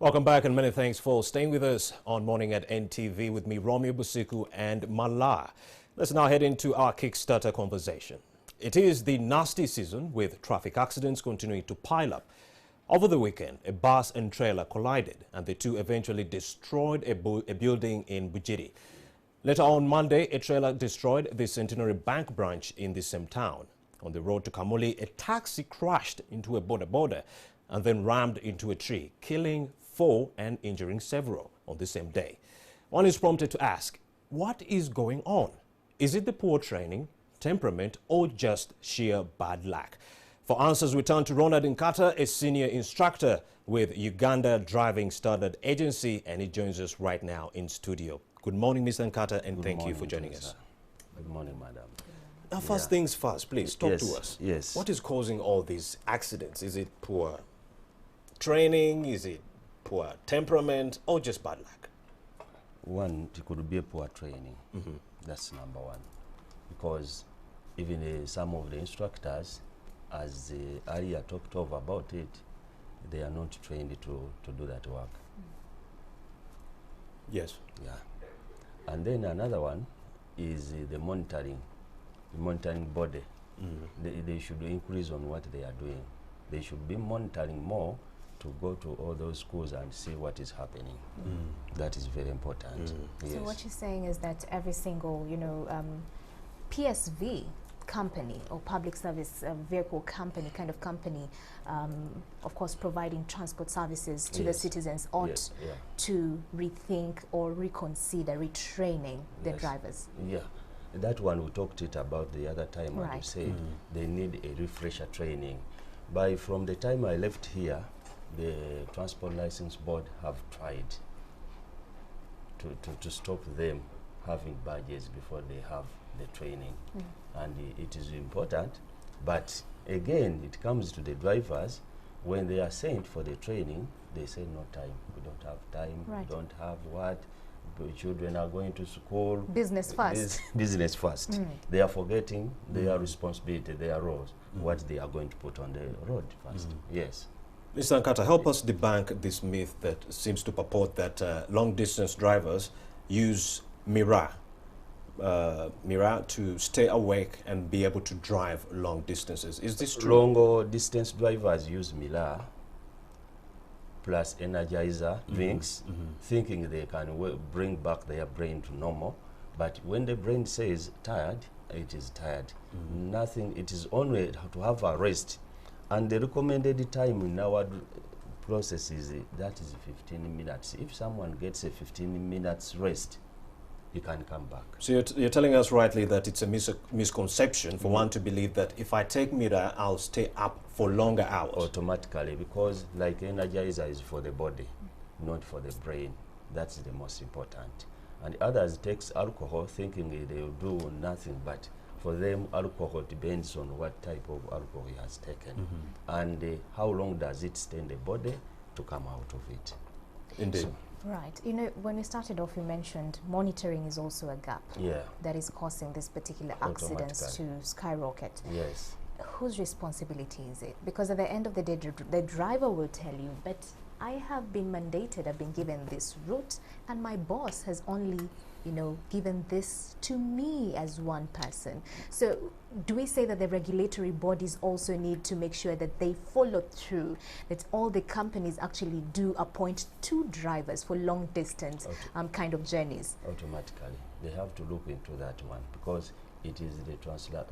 Welcome back and many thanks for staying with us on Morning at NTV with me, Romeo Busiku and Mala. Let's now head into our Kickstarter conversation. It is the nasty season with traffic accidents continuing to pile up. Over the weekend, a bus and trailer collided and the two eventually destroyed a building in Bujiri. Later on Monday, a trailer destroyed the Centenary Bank branch in the same town. On the road to Kamuli, a taxi crashed into a border and then rammed into a tree, killing 4 and injuring several on the same day. One is prompted to ask, what is going on? Is it the poor training, temperament, or just sheer bad luck? For answers, we turn to Ronald Nkata, a senior instructor with Uganda Driving Standard Agency, and he joins us right now in studio. Good morning, Mr. Nkata, and thank you for joining us. Good morning, madam. Now, first things first, please, talk to us. Yes. What is causing all these accidents? Is it poor training? Is it poor temperament, or just bad luck? One, it could be a poor training. That's number one. Because even some of the instructors, as earlier talked of about it, they are not trained to do that work. Yes. Yeah. And then another one is the monitoring body. They should increase on what they are doing. They should be monitoring more to go to all those schools and see what is happening. That is very important. Yes. So what you're saying is that every single, PSV company or public service vehicle company, of course, providing transport services to the citizens ought to rethink or reconsider retraining the drivers. Yeah. That one we talked it about the other time, and you said they need a refresher training. From the time I left here, the Transport License Board have tried to stop them having badges before they have the training. And it is important, but again, it comes to the drivers. When they are sent for the training, they say no time. We don't have time, we don't have what. The children are going to school. Business first. Business first. They are forgetting their responsibility, their roles, what they are going to put on the road first. Yes. Mr. Nkata, help us debunk this myth that seems to purport that long-distance drivers use Mira to stay awake and be able to drive long distances. Is this true? Long-distance drivers use Mira plus Energizer drinks, thinking they can bring back their brain to normal. But when the brain says tired, it is tired. Nothing, it is only to have a rest. And the recommended time in our process is that is 15 minutes. If someone gets a 15 minutes rest, he can come back. So you're telling us rightly that it's a misconception for one to believe that if I take Mira, I'll stay up for longer hours. Automatically, because like Energizer is for the body, not for the brain. That's the most important. And others takes alcohol thinking they will do nothing, but for them, alcohol depends on what type of alcohol he has taken and how long does it stay in the body to come out of it. Indeed. So, right. When we started off, you mentioned monitoring is also a gap that is causing these particular accidents to skyrocket. Yes. Whose responsibility is it? Because at the end of the day, the driver will tell you, but I have been mandated, I've been given this route, and my boss has only given this to me as one person. So do we say that the regulatory bodies also need to make sure that they follow through, that all the companies actually do appoint 2 drivers for long distance kind of journeys? Automatically. They have to look into that one because it is the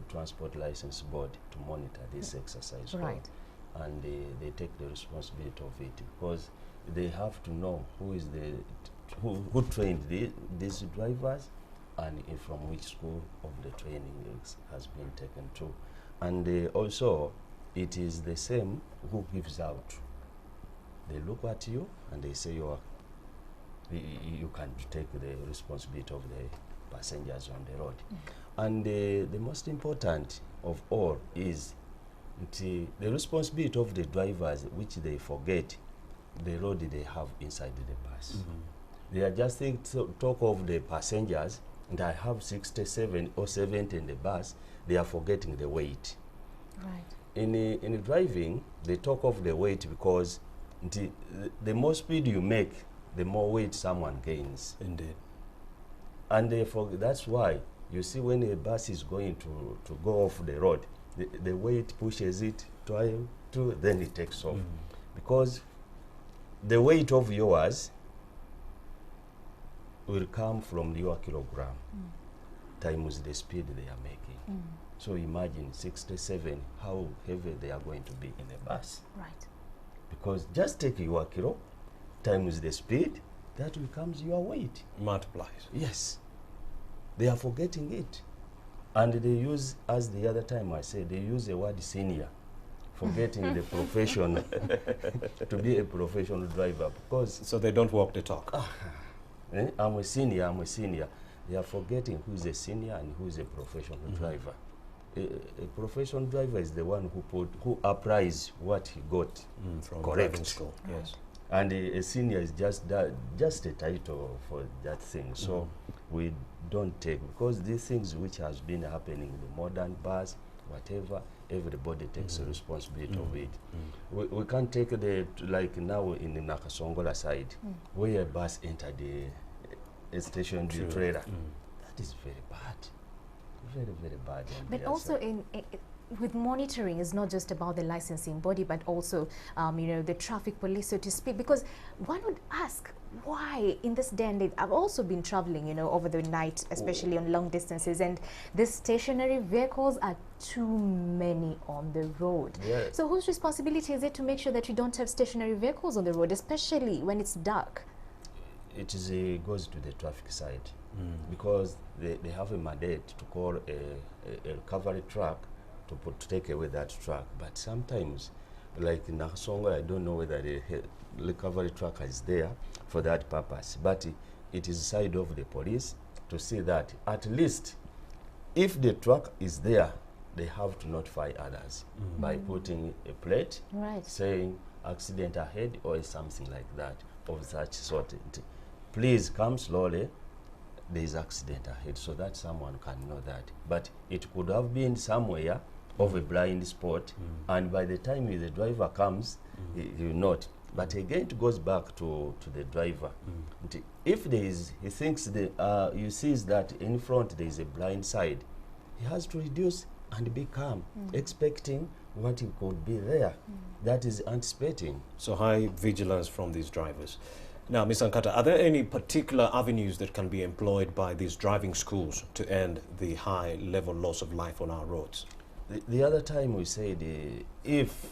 Transport License Board to monitor this exercise. Right. And they take the responsibility of it because they have to know who is who trained these drivers and from which school of the training has been taken to. And also, it is the same who gives out. They look at you and they say you can take the responsibility of the passengers on the road. And the most important of all is the responsibility of the drivers, which they forget the road they have inside the bus. They are just talk of the passengers, and I have 67 or 70 in the bus, they are forgetting the weight. Right. In driving, they talk of the weight because The more speed you make, the more weight someone gains. Indeed. And that's why you see when a bus is going to go off the road, the weight pushes it then it takes off. Because the weight of yours will come from your kilogram times the speed they are making. So imagine 67, how heavy they are going to be in a bus. Right. Because just take your kilo times the speed, that becomes your weight. Multiplies. Yes. They are forgetting it. And they use, as the other time I said, they use the word senior, forgetting the profession to be a professional driver. Because So they don't walk the talk. I'm a senior. They are forgetting who is a senior and who is a professional driver. A professional driver is the one who applies what he got From correct. driving school. Yes. And a senior is just a title for that thing. So we don't take, because these things which has been happening in the modern bus, whatever, everybody takes a responsibility of it. We can't take like now in the Nakasongola side, where a bus entered a stationary trailer. That is very bad. Very, very bad. But also with monitoring, is not just about the licensing body, but also the traffic police, so to speak. Because one would ask, why in this day and age? I've also been traveling, over the night, especially on long distances, and the stationary vehicles are too many on the road. Yeah. So whose responsibility is it to make sure that you don't have stationary vehicles on the road, especially when it's dark? It goes to the traffic side, because they have a mandate to call a recovery truck to take away that truck. But sometimes, like in Nakasongo, I don't know whether the recovery truck is there for that purpose. But it is side of the police to see that at least if the truck is there, they have to notify others by putting a plate saying accident ahead or something like that of such sort. Please come slowly, there is accident ahead, so that someone can know that. But it could have been somewhere of a blind spot, and by the time the driver comes, he will not. But again, it goes back to the driver. If he thinks you sees that in front there is a blind side, he has to reduce and be calm, expecting what could be there. That is anticipating. So high vigilance from these drivers. Now, Ms. Ankata, are there any particular avenues that can be employed by these driving schools to end the high-level loss of life on our roads? The other time we said if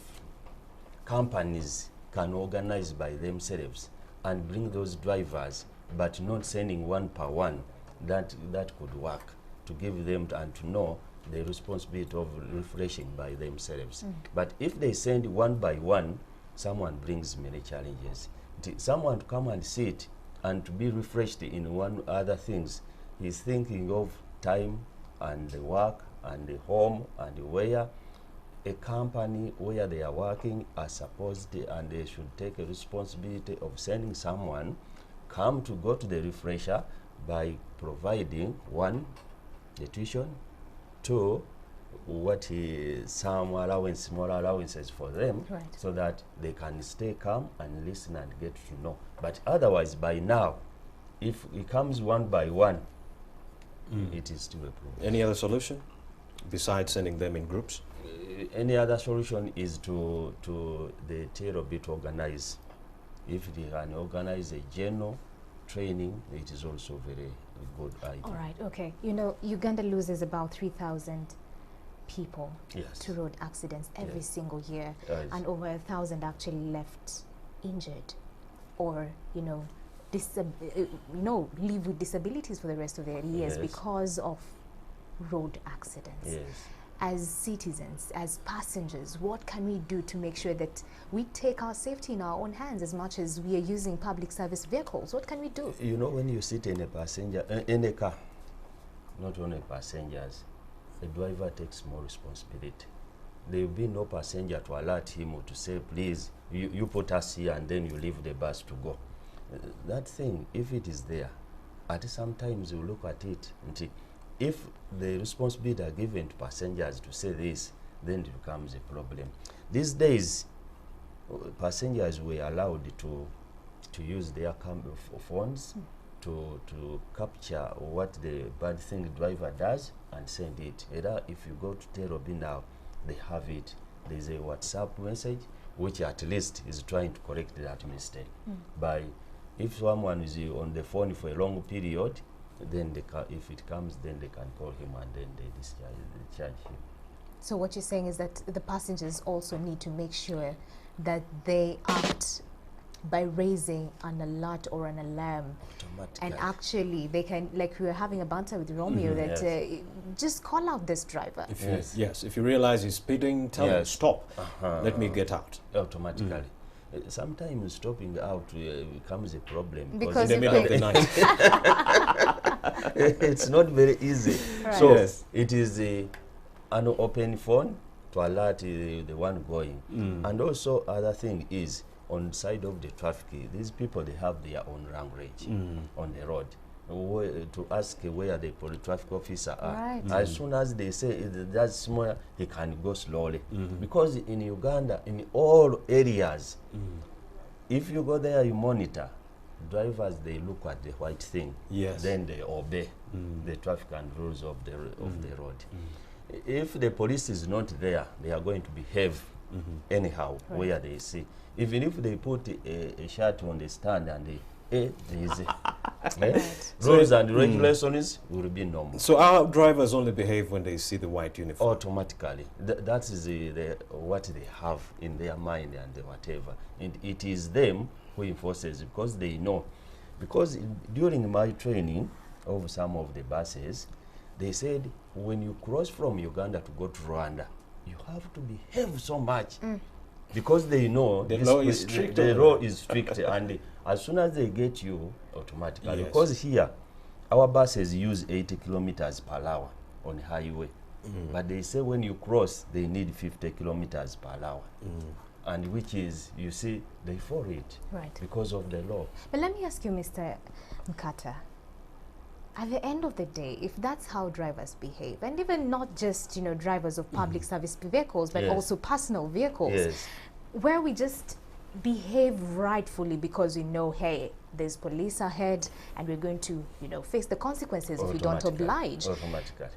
companies can organize by themselves and bring those drivers, but not sending one per one, that could work, to give them and to know the responsibility of refreshing by themselves. But if they send one by one, someone brings many challenges. Someone to come and sit and to be refreshed in one other things, he's thinking of time and the work and the home and where a company where they are working are supposed to, and they should take a responsibility of sending someone come to go to the refresher by providing, one, the tuition, two, some small allowances for them, so that they can stay calm and listen and get to know. But otherwise, by now, if it comes one by one, it is still a problem. Any other solution besides sending them in groups? Any other solution is to the tailor bit organize. If they can organize a general training, it is also very good idea. All right, okay. Uganda loses about 3,000 people to road accidents every single year, and over 1,000 actually left injured or live with disabilities for the rest of their years because of road accidents. As citizens, as passengers, what can we do to make sure that we take our safety in our own hands as much as we are using public service vehicles? What can we do? When you sit in in a car, not only passengers, the driver takes more responsibility. There will be no passenger to alert him or to say, please, you put us here and then you leave the bus to go. That thing, if it is there, sometimes you look at it and if the responsibility are given to passengers to say this, then it becomes a problem. These days, passengers were allowed to use their phones to capture what the bad thing driver does and send it. Either if you go to Terobi now, they have it. There's a WhatsApp message which at least is trying to correct that mistake. By if someone is on the phone for a long period, then if it comes, then they can call him and then they discharge him. So what you're saying is that the passengers also need to make sure that they act by raising an alert or an alarm, and actually they can, like we were having a banter with Romeo, that just call out this driver. If you realize he's speeding, tell him stop. Let me get out. Automatically. Sometimes stopping out becomes a problem Because in the middle of the night. it's not very easy. Right. So it is an open phone to alert the one going. And also other thing is, on side of the traffic, these people, they have their own language on the road. To ask where the traffic officer are. Right. As soon as they say that's small, he can go slowly. Because in Uganda, in all areas, if you go there, you monitor. Drivers, they look at the white thing. Then they obey the traffic and rules of the road. If the police is not there, they are going to behave anyhow where they see. Even if they put a shirt on the stand and rules and regulations will be normal. So our drivers only behave when they see the white uniform? Automatically. That is what they have in their mind and whatever. And it is them who enforces, because they know. Because during my training of some of the buses, they said when you cross from Uganda to go to Rwanda, you have to behave so much. Because they know the law is strict. The law is strict, and as soon as they get you, automatically. Because here, our buses use 80 kilometers per hour on highway, but they say when you cross, they need 50 kilometers per hour, and which is, you see, they follow it because of the law. But let me ask you, Mr. Nkata. At the end of the day, if that's how drivers behave, and even not just, drivers of public service vehicles, but also personal vehicles, where we just behave rightfully because we know, hey, there's police ahead and we're going to, face the consequences if we don't oblige. Automatically.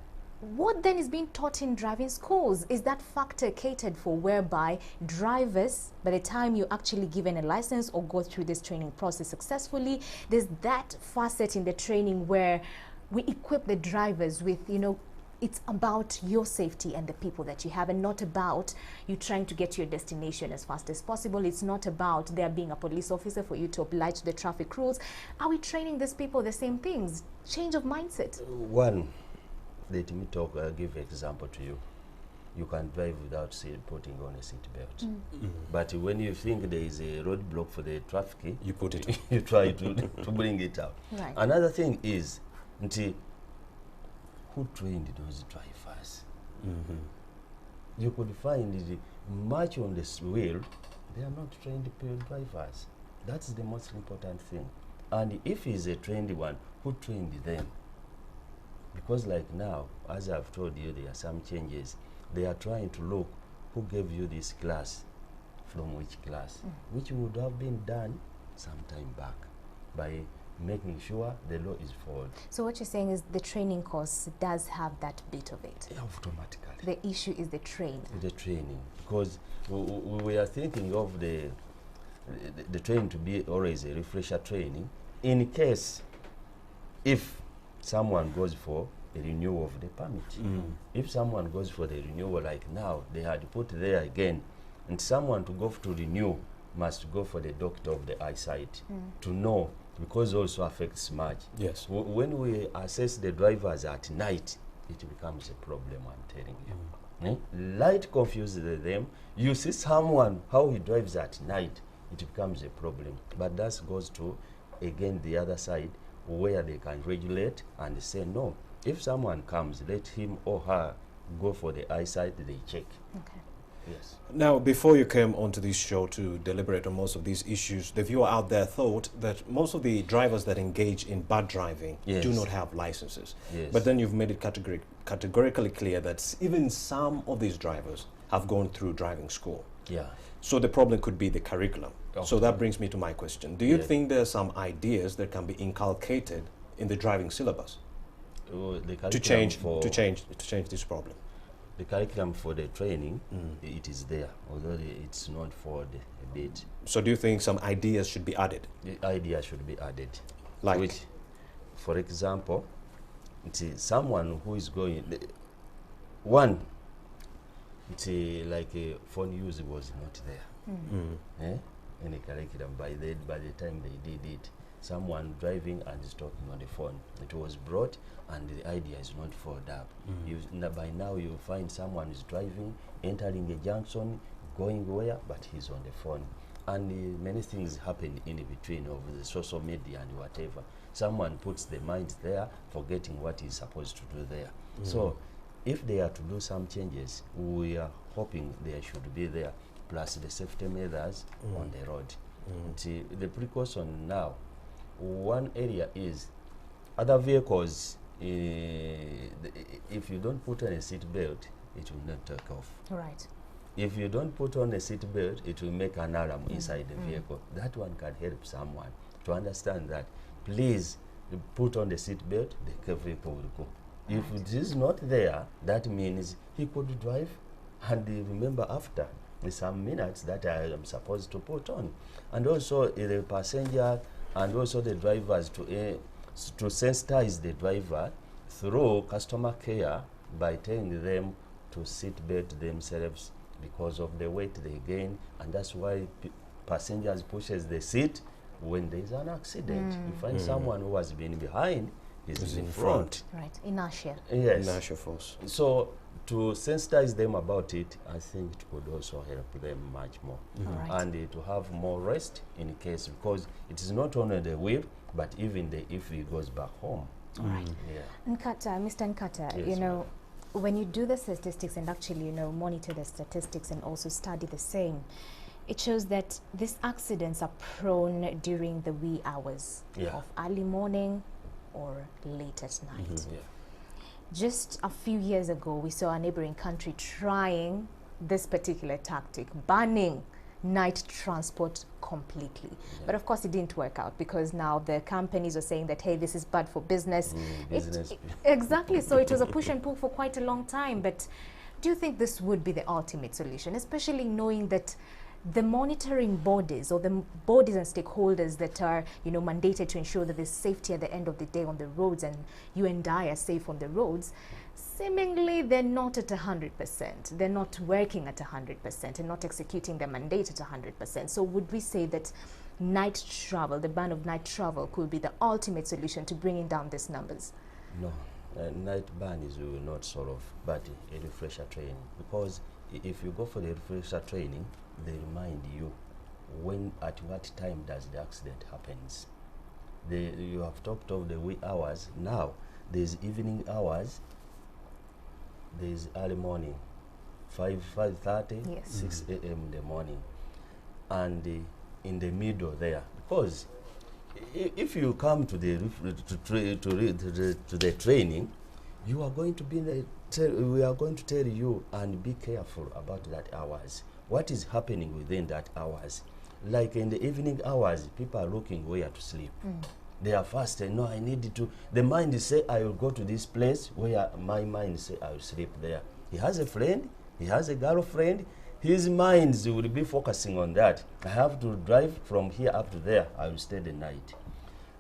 What then is being taught in driving schools? Is that factor catered for, whereby drivers, by the time you're actually given a license or go through this training process successfully, there's that facet in the training where we equip the drivers with, it's about your safety and the people that you have, and not about you trying to get to your destination as fast as possible. It's not about there being a police officer for you to oblige the traffic rules. Are we training these people the same things? Change of mindset. One. Let me give an example to you. You can drive without putting on a seat belt. But when you think there is a roadblock for the traffic, you put it on. You try to bring it out. Right. Another thing is, who trained those drivers? You could find much on the wheel, they are not trained drivers. That's the most important thing. And if he's a trained one, who trained them? Because like now, as I've told you, there are some changes. They are trying to look who gave you this class, from which class, which would have been done some time back by making sure the law is followed. So what you're saying is the training course does have that bit of it. Automatically. The issue is the training. The training, because we are thinking of the training to be always a refresher training, in case if someone goes for a renewal of the permit. If someone goes for the renewal, like now, they had put there again, and someone to go to renew must go for the doctor of the eyesight to know, because also affects smudge. Yes. When we assess the drivers at night, it becomes a problem, I'm telling you. Light confuses them. You see someone, how he drives at night, it becomes a problem. But that goes to, again, the other side, where they can regulate and say, no, if someone comes, let him or her go for the eyesight, they check. Okay. Yes. Now, before you came onto this show to deliberate on most of these issues, the viewer out there thought that most of the drivers that engage in bad driving do not have licenses. Yes. But then you've made it categorically clear that even some of these drivers have gone through driving school. Yeah. So the problem could be the curriculum. Okay. So that brings me to my question. Do you Yes. think there are some ideas that can be inculcated in the driving syllabus The to curriculum change this problem? The curriculum for the training, it is there, although it's not for the bit. So do you think some ideas should be added? The idea should be added. Like? Which, for example, someone who is going, one, like a phone use was not there. In the curriculum. By the time they did it, someone driving and is talking on the phone. It was brought and the idea is not followed up. By now you find someone is driving, entering a junction, going where, but he's on the phone. And many things happen in between of the social media and whatever. Someone puts the mind there, forgetting what he's supposed to do there. So if they are to do some changes, we are hoping they should be there, plus the safety measures on the road. The precaution now, one area is other vehicles, if you don't put on a seat belt, it will not take off. Right. If you don't put on a seat belt, it will make an alarm inside the vehicle. That one can help someone to understand that, please put on the seat belt, the vehicle will go. If it is not there, that means he could drive and remember after some minutes that I am supposed to put on. And also the passenger and also the drivers to sensitize the driver through customer care by telling them to seat belt themselves because of the weight they gain, and that's why passengers pushes the seat when there is an accident. You find someone who has been behind is in front. Right. Inertia. Yes. Inertia force. So to sensitize them about it, I think it could also help them much more. All right. And to have more rest in case, because it is not only the wheel, but even if he goes back home. All right. Yeah. Nkata, Mr. Nkata, Yes, you know, when you do the statistics and actually, you know, monitor the statistics and also study the same, it shows that these accidents are prone during the wee hours of early morning or late at night. Just a few years ago, we saw a neighboring country trying this particular tactic, banning night transport completely. But of course it didn't work out because now the companies are saying that, hey, this is bad for business. Exactly, so it was a push and pull for quite a long time. But do you think this would be the ultimate solution, especially knowing that the monitoring bodies or the bodies and stakeholders that are, you know, mandated to ensure that there's safety at the end of the day on the roads and you and I are safe on the roads, seemingly they're not at 100%. They're not working at 100% and not executing their mandate at 100%. So would we say that night travel, the ban of night travel, could be the ultimate solution to bringing down these numbers? No, night ban is not sort of, but a refresher training. Because if you go for the refresher training, they remind you when, at what time does the accident happens. You have talked of the wee hours. Now, there's evening hours, there's early morning, 5:30, 6 a.m. in the morning, and in the middle there. Because if you come to the training, you are going to be we are going to tell you and be careful about that hours. What is happening within that hours? Like in the evening hours, people are looking where to sleep. They are fast and no, I need to. The mind say, I will go to this place where my mind say, I will sleep there. He has a friend, he has a girlfriend, his mind will be focusing on that. I have to drive from here up to there, I will stay the night.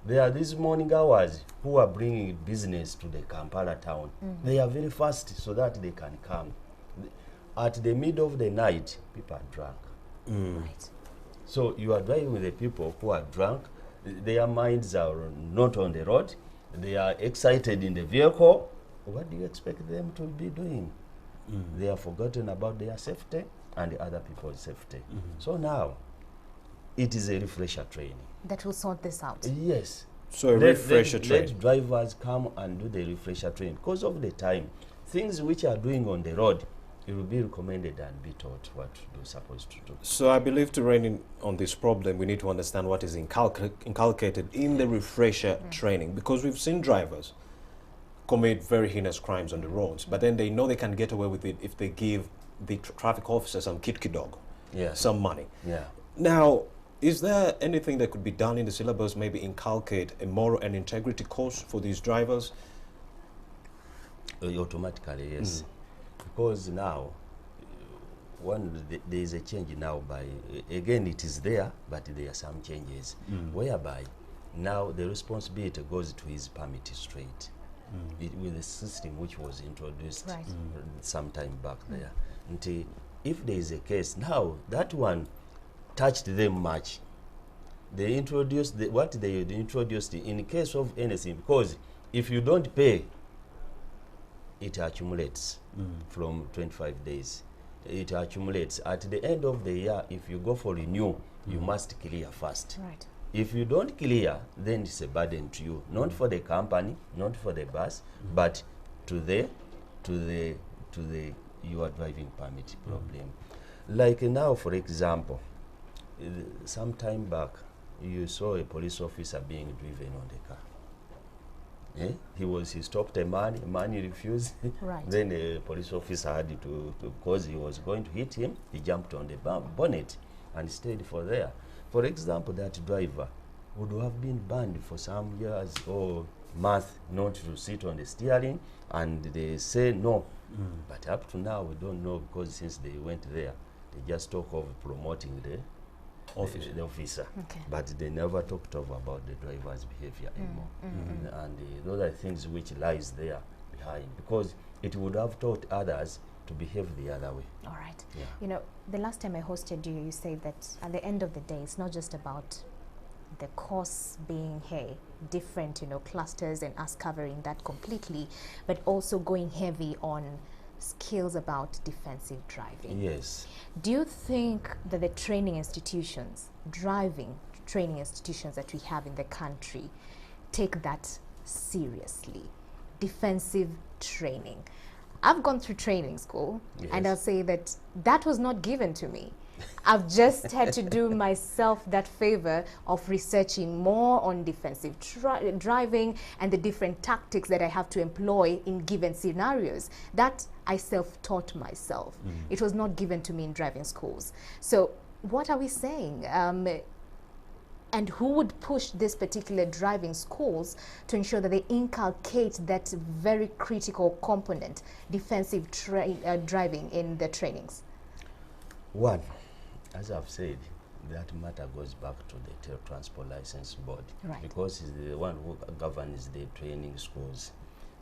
There are these morning hours who are bringing business to the Kampala town. They are very fast so that they can come. At the middle of the night, people are drunk. Right. So you are driving with the people who are drunk. Their minds are not on the road. They are excited in the vehicle. What do you expect them to be doing? They have forgotten about their safety and the other people's safety. So now, it is a refresher training. That will sort this out. Yes. So a refresher training. Let drivers come and do the refresher training. Because of the time, things which are doing on the road, it will be recommended and be taught what they're supposed to do. So I believe to rein in on this problem, we need to understand what is inculcated in the refresher training, because we've seen drivers commit very heinous crimes on the roads, but then they know they can get away with it if they give the traffic officer some kitty dog Yes. some money. Yeah. Now, is there anything that could be done in the syllabus, maybe inculcate a moral and integrity course for these drivers? Automatically, yes. Because now, there is a change now by, again it is there, but there are some changes, whereby now the responsibility goes to his permit straight. With the system which was introduced some time back there. Until if there is a case, now that one touched them much. They introduced what they introduced in case of anything, because if you don't pay, it accumulates from 25 days. It accumulates. At the end of the year, if you go for renewal, you must clear first. Right. If you don't clear, then it's a burden to you, not for the company, not for the bus, but to the your driving permit problem. Like now, for example, some time back, you saw a police officer being driven on the car. He stopped a man refused. Right. Then the police officer had to, because he was going to hit him, he jumped on the bonnet and stayed for there. For example, that driver would have been banned for some years or months not to sit on the steering, and they say no. But up to now, we don't know, because since they went there, they just talk of promoting the officer. Okay. But they never talked about the driver's behavior anymore. And those are things which lies there behind, because it would have taught others to behave the other way. All right. Yeah. You know, the last time I hosted you, you said that at the end of the day, it's not just about the course being, hey, different, clusters and us covering that completely, but also going heavy on skills about defensive driving. Yes. Do you think that the training institutions, driving training institutions that we have in the country, take that seriously? Defensive training. I've gone through training school, and I'll say that that was not given to me. I've just had to do myself that favor of researching more on defensive driving and the different tactics that I have to employ in given scenarios. That I self-taught myself. It was not given to me in driving schools. So what are we saying? And who would push this particular driving schools to ensure that they inculcate that very critical component, defensive driving, in the trainings? One, as I've said, that matter goes back to the Transport License Board, because it's the one who governs the training schools.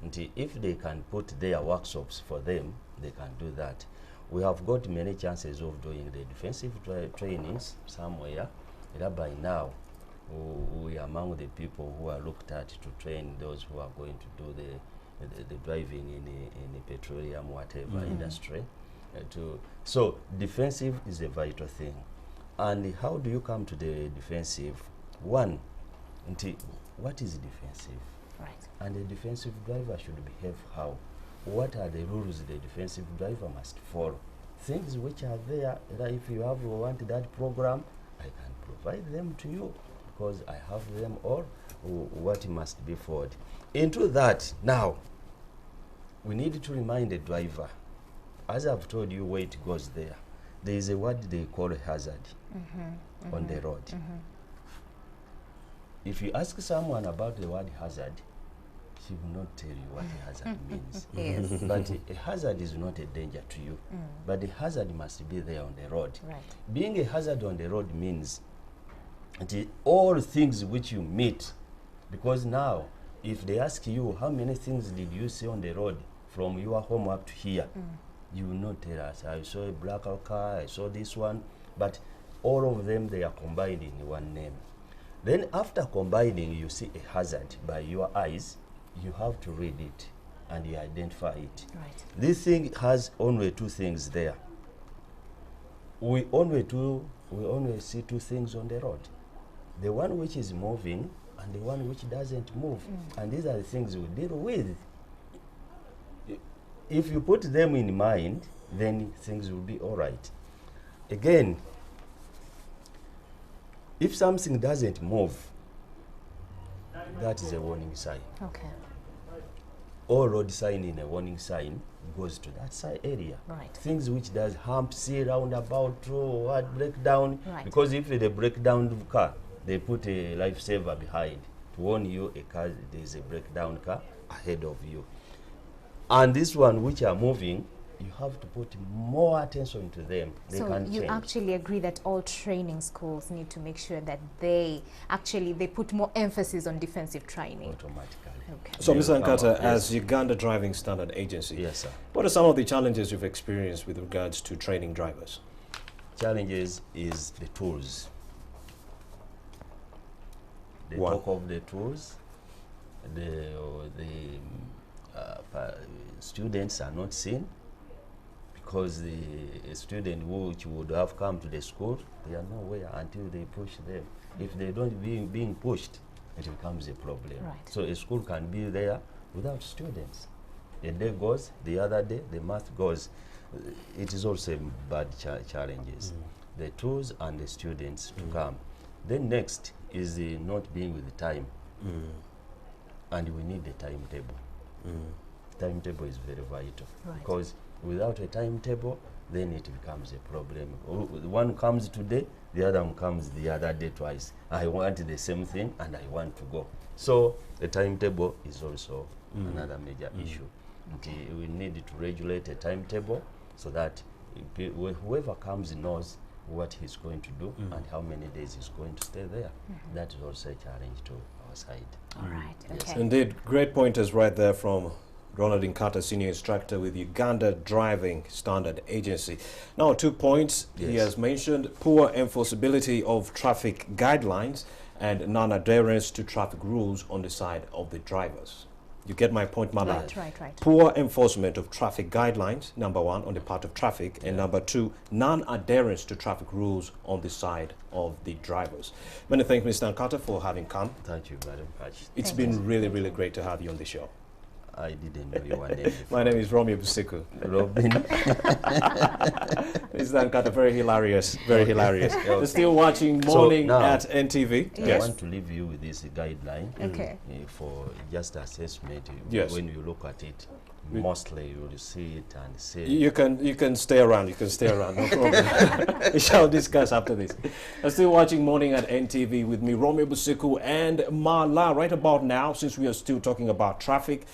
And if they can put their workshops for them, they can do that. We have got many chances of doing the defensive trainings somewhere. By now, we are among the people who are looked at to train those who are going to do the driving in the petroleum, whatever industry. So defensive is a vital thing. And how do you come to the defensive? One, what is defensive? Right. And the defensive driver should behave how? What are the rules the defensive driver must follow? Things which are there, that if you want that program, I can provide them to you, because I have them all, what must be followed. Into that, now, we need to remind the driver, as I've told you where it goes there, there is a word they call a hazard on the road. If you ask someone about the word hazard, she will not tell you what a hazard means. Yes. But a hazard is not a danger to you. But the hazard must be there on the road. Right. Being a hazard on the road means all things which you meet. Because now, if they ask you, how many things did you see on the road from your home up to here? You will not tell us, I saw a black car, I saw this one. But all of them, they are combined in one name. Then after combining, you see a hazard by your eyes, you have to read it and you identify it. Right. This thing has only two things there. We only see two things on the road. The one which is moving and the one which doesn't move. And these are the things we deal with. If you put them in mind, then things will be all right. Again, if something doesn't move, that is a warning sign. Okay. all road sign in a warning sign goes to that side area. Right. Things which does hump, see roundabout, or what breakdown. Right. Because if they break down the car, they put a lifesaver behind to warn you there is a breakdown car ahead of you. And this one which are moving, you have to put more attention to them. They So can you change. actually agree that all training schools need to make sure that they put more emphasis on defensive training. Automatically. Okay. So, They Mr. will come Nkata, up, as yes. Uganda Driving Standard Agency, Yes, sir. what are some of the challenges you've experienced with regards to training drivers? Challenges is the tools. The One. talk of the tools, the students are not seen, because the student which would have come to the school, they are nowhere until they push them. If they don't being pushed, it becomes a problem. Right. So a school can be there without students. A day goes, the other day the month goes. It is also bad challenges. The tools and the students to come. Then next is the not being with the time, and we need a timetable. Timetable is very vital, Right. because without a timetable, then it becomes a problem. One comes today, the other one comes the other day twice. I want the same thing and I want to go. So the timetable is also another major issue. We need to regulate a timetable so that whoever comes knows what he's going to do and how many days he's going to stay there. That is also a challenge to our side. All right. Yes. Okay. Indeed, great pointers right there from Ronald Nkata, Senior Instructor with Uganda Driving Standard Agency. Now, 2 points. He Yes. has mentioned poor enforceability of traffic guidelines and non-adherence to traffic rules on the side of the drivers. You get my point, my lad? Right. Poor enforcement of traffic guidelines, number one, on the part of traffic, and number two, non-adherence to traffic rules on the side of the drivers. Many thanks, Mr. Nkata, for having come. Thank you very much. It's Thank been you. really, really great to have you on the show. I didn't know your name before. My name is Romeo Busiku. Robin. Mr. Nkata, very hilarious, very hilarious. Okay. You're still watching So Morning now- at NTV? I Yes. want to leave you with this guideline Okay. for just assessment. Yes. When you look at it, We- mostly you will see it and say, You can stay around, no problem. We shall discuss after this. You're still watching Morning at NTV with me, Romeo Busiku and Mala. Right about now, since we are still talking about traffic,